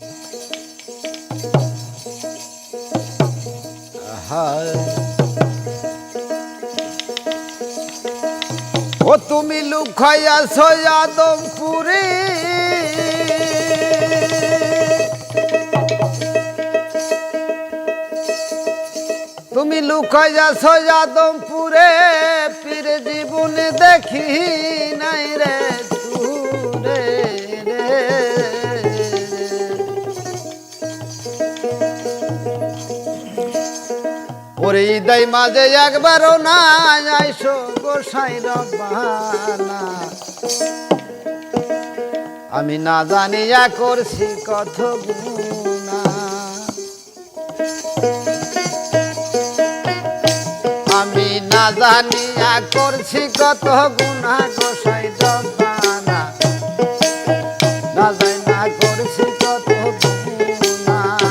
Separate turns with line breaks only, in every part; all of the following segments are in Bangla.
ও তুমি লুকাইয়াছ আদমপুরে, তুমি লুকাইয়াছ আদমপুরে, পীর জীবনে দেখি নাই রে তুরে রে। ওরে ঈদাই মাঝে একবারও না আইসো গোসাই রব্বানা, আমি না জানিয়া করছি কত গুনাহ, আমি না জানিয়া করছি কত গুনাহ গোসাই রব্বানা, না জানিয়া করছি কত গুনাহ,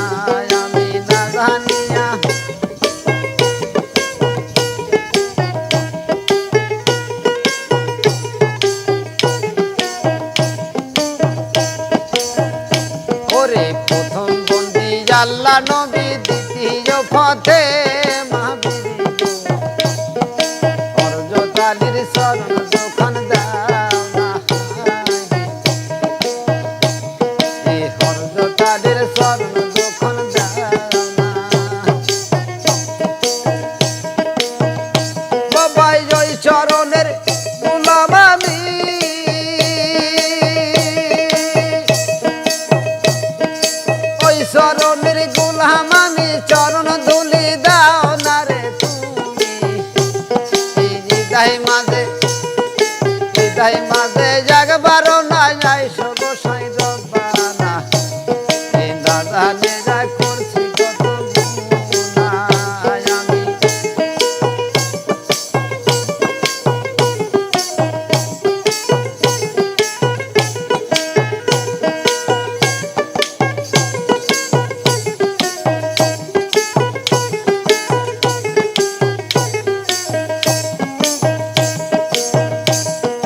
আমি না জানিয়া। ওরে প্রথম বন্দি আল্লাহ নবী, দ্বিতীয় পথে হরজতালির শরণ যখন দাও না, এই হরজতালির শরণ যখন দাও না, বাবাই ওই চরণের গোলাম আমি, ওই চরণের গোলাম আমি, চরণ ধুলি দাও না রে তুমি, হৃদয় মাঝে জাগবারও না আইসো গোসাই রব্বানা, এই না জানিয়া করছি কত গুনাহ,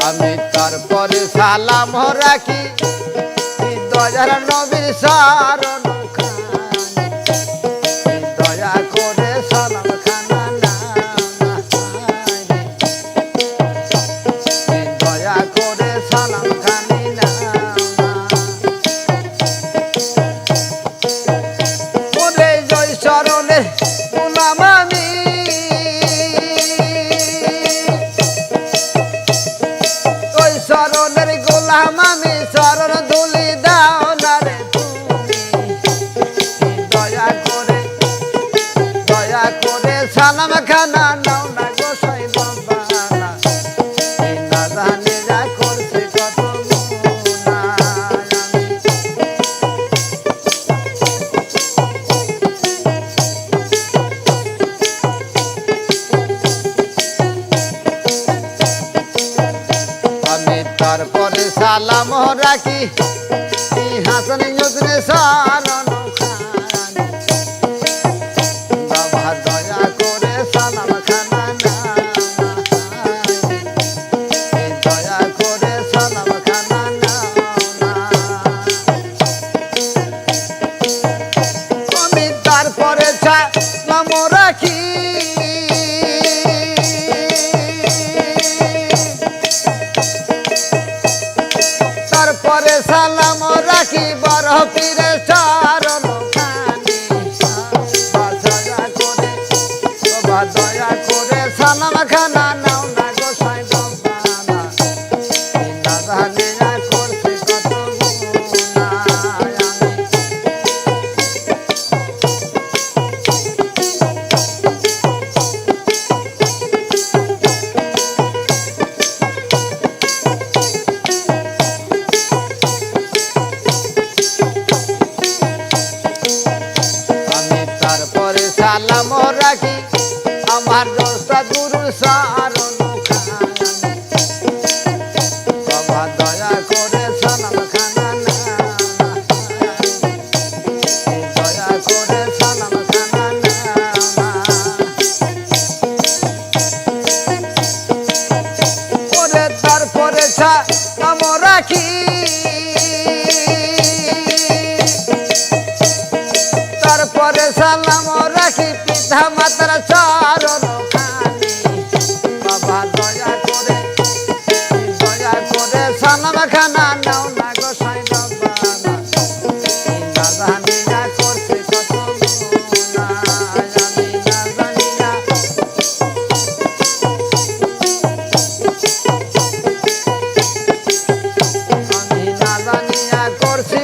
আমি তারপরে সালাম রাখি দয়ার নবীর শরণ খানি, দয়া করে সালাম খানা না, দয়া করে সালাম খানি না, ওরে জয় চরণে গোলাম আমি, ওই চরণের গোলাম আমি, চরণ ধুলি দাও না রে তুমি, দয়া করে সালাম খানা নাও না গোসাই রব্বানা, এই না জানিয়া করছে কত গুনাহ, আমি তারপরে সালাম রাখি হাসান নজরে শরণ খানি, বাবা দয়া করে সালাম খানা না, দয়া করে সালাম খানা না, আমি তারপরে সালাম রাখি তারপরে সালাম রাখি বড় পীরের চরণ খানি, দয়া করে সালাম খানা নাও না গোসাই রব্বানা, না জানিয়া করছে কত গুনাহ, আমি তারপরে সালাম রাখি আমার দোস্ত গুরু সার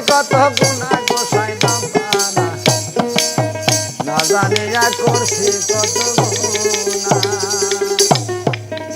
কত গুণা গোসাই বাবা না জানিয়া করছি কত গুণা